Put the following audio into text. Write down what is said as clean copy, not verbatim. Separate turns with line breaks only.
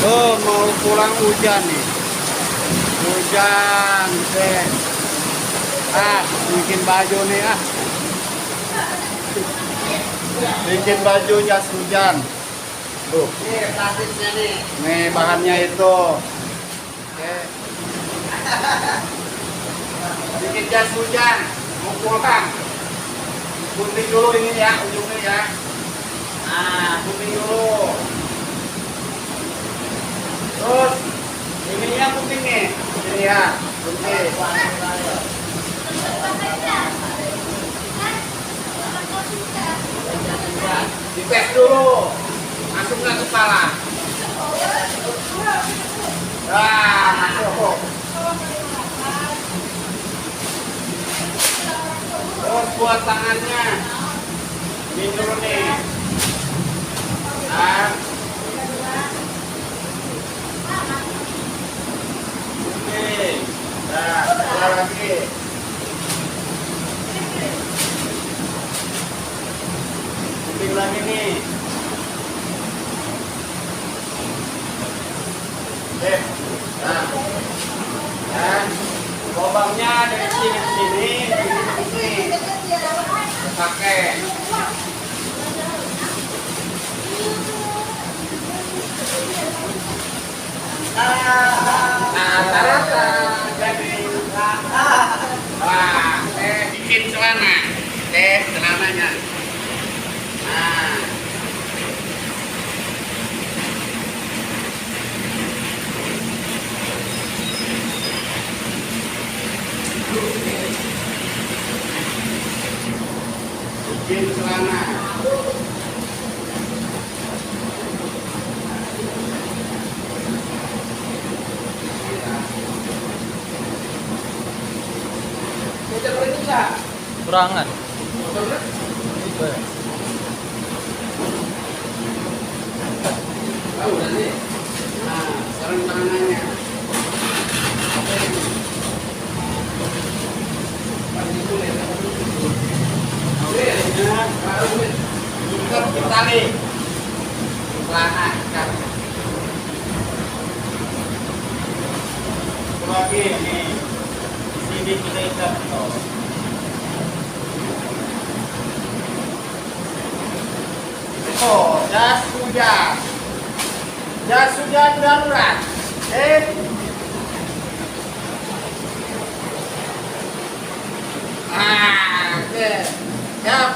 Oh, mau pulang hujan nih. Hujan, deh. Bikin baju nih ah. Bikin baju jas hujan. Tuh.
Ini plastiknya nih.
Nih bahannya itu. Oke. Bikin jas hujan, mau pulang. Gunting dulu ini ya, ujungnya ya. Nah, gunting dulu. Terus ininya gunting nih. Ini ya, gunting. Dites dulu. Masuk ke kepala. Nah, masuk. Terus buat tangannya. Ini dulu nih. Nah. Oke. Nah, ada lagi. Gunting lagi nih. Oke. Nah. Dan lubangnya dari sini ke sini, ke sini. Pakai. Nah, rata jadi wah, bikin celana, celananya. Nah, bikin celana.
Kurangan.
Tahu udah nih. Nah, sekarang tangannya. Ikat tali. Celana ikat. Lagi nih. Di sini kita ikat. Oh, jas hujan. Jas hujan darurat. Oke. Siap.